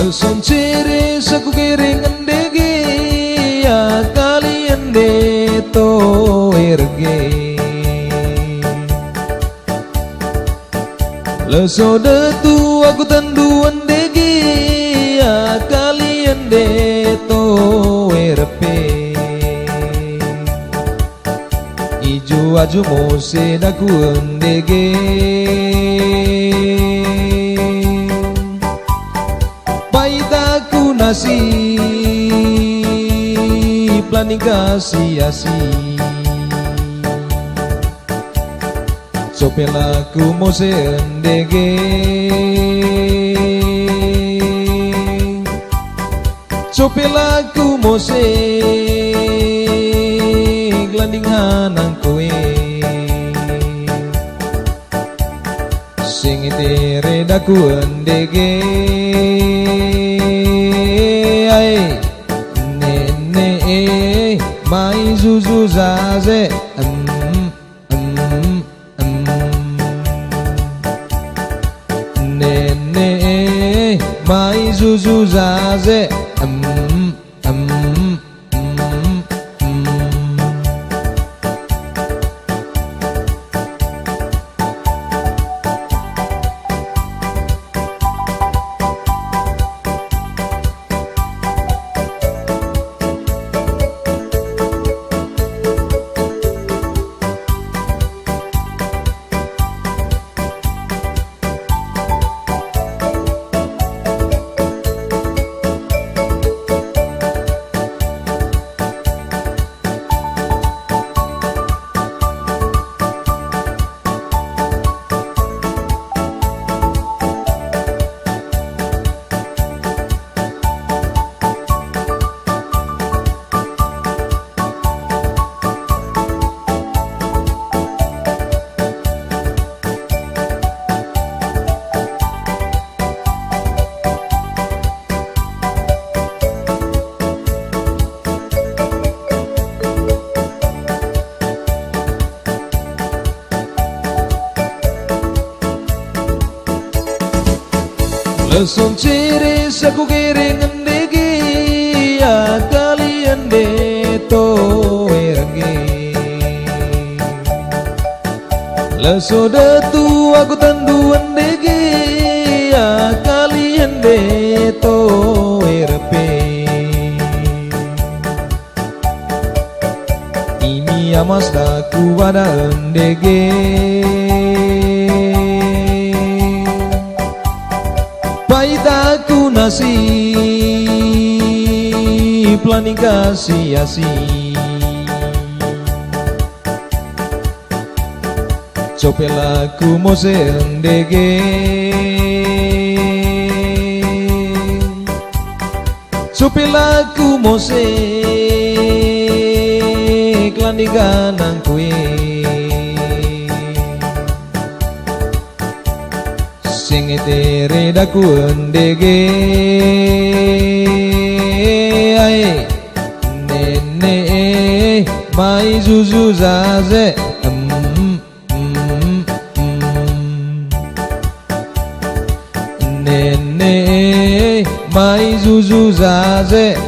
Leson ciri saku keringan dege ya kalian de to erge. Leso de tu aku tanduan dege ya kalian de to erpe. Ijo aju mose daku endege. Paitaku nasi planning kasih-asi. Sopelaku mose endege. Sopelaku mose glandingan ang kowe. Sing itere daku endege. Ai nene mai zuzu zaze. Nene mai zuzu zaze. Leson ciri saku keringan dege ya kalian de to erge. Leso de tu aku tanduan dege ya kalian de to erpe. Ini amas daku ada endege. Paitaku nasi planning kasih-asi. Sopelaku mose endege. Sopelaku mose klandingan ang kowe. Sing itere daku endege. Ai nene mai zuzu zaze. Nene mai zuzu zaze.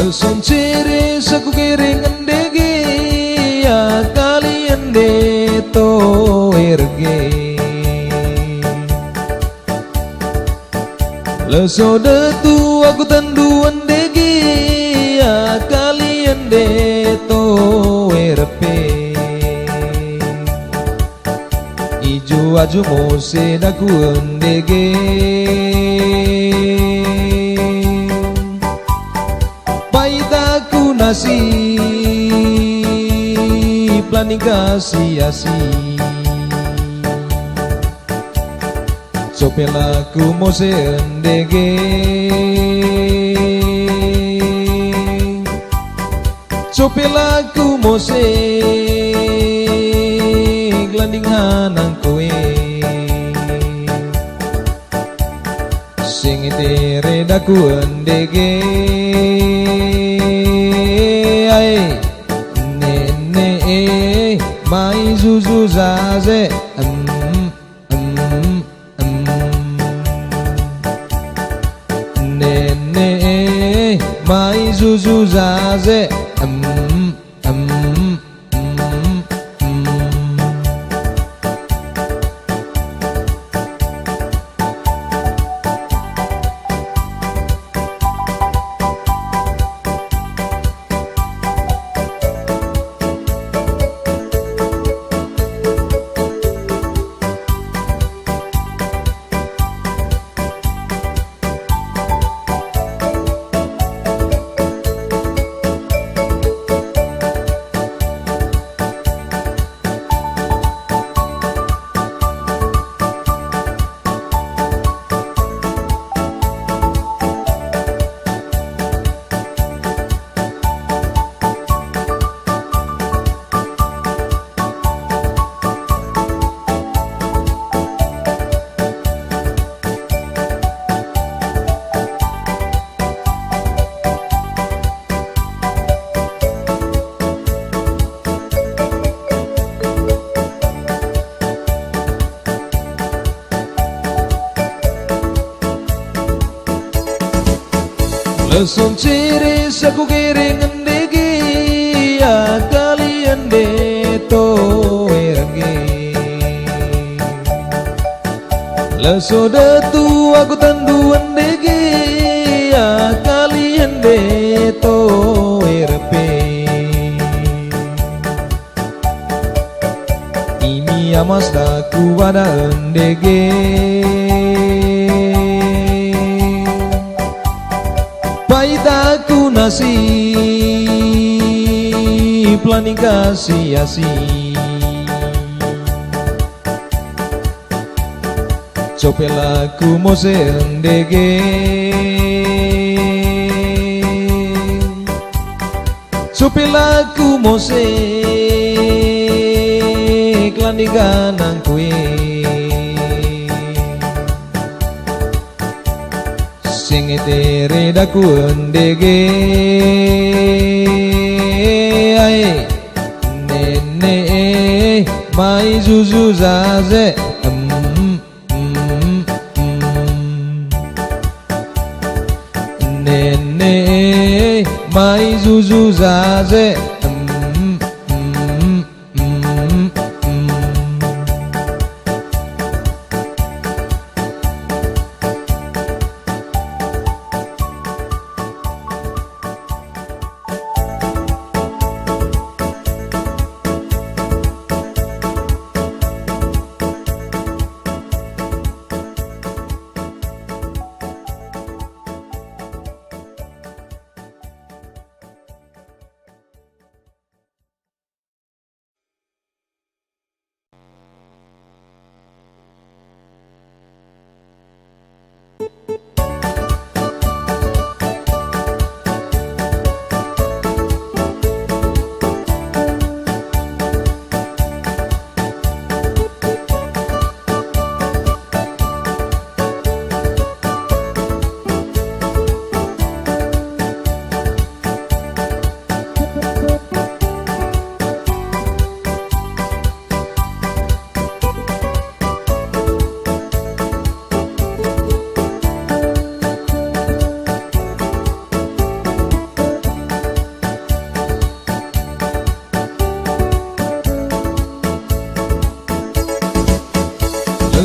Leson cere saku kering endege ya kalian de to erge Leso de tu aku tandu endege ya kalian de to erpe Ijo aju mose daku endege Paitaku nasi planning kasih-asi Sopelaku mose endege Sopelaku mose glanding hanang kowe Sing itere daku endege Ai nene mai zuzu zaze Nene mai zuzu zaze Leson cere saku kering endege ya kalian de to erge Leso de tu aku tandu endege ya kalian de to erpe Ini amas daku pada endege Paitaku nasi planning kasih-asi Sopelaku mose endege Sopelaku mose glanding kanang kue Sing itere daku endege Ai nene mai zuzu zaze Nene mai zuzu zaze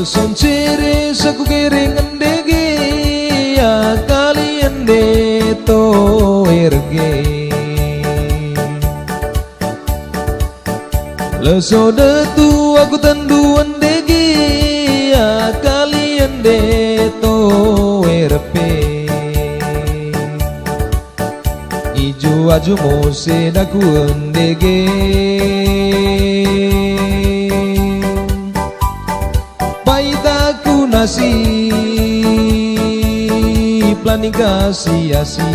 Leson cere saku kering endege ya kalian de to erge Leso de tu aku tendu endege ya kalian de to erpe Ijo aju mose daku endege Paitaku nasi planikasi asi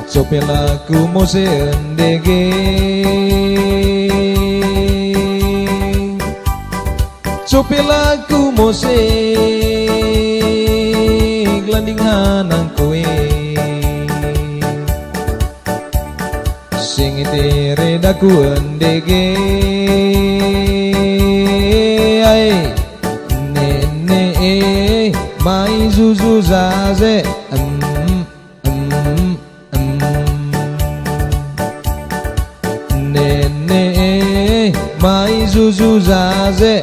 Sopelaku mose endege Sopelaku mose glanding hanang kowe Sing itere daku endege Ai nene mai zuzu zaze Nene mai zuzu zaze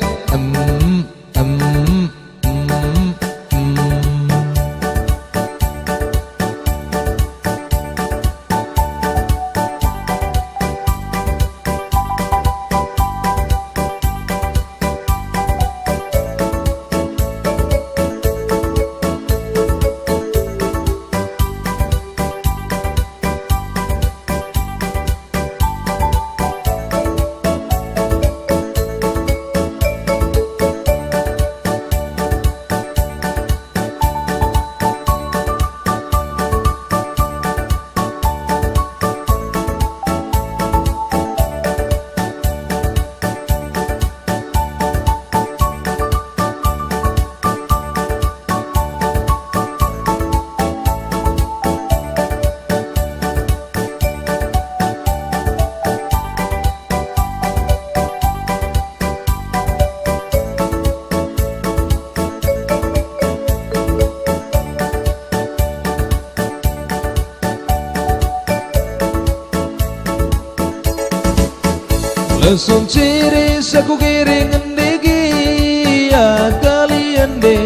Leson cere saku kering endege ya kalian de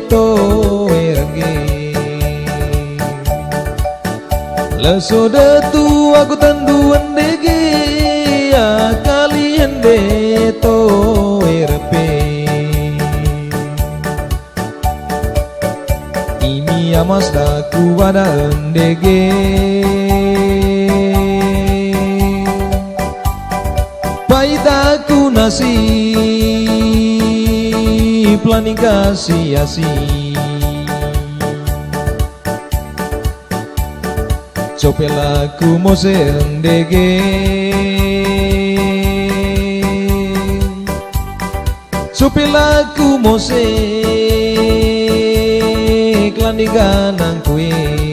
to erge Leso de tu aku tendu endege ya kalian de to erpe Ini amas daku pada endege Paitaku nasi planikasi asi Copelaku mose endege Copelaku mose klaniganang kue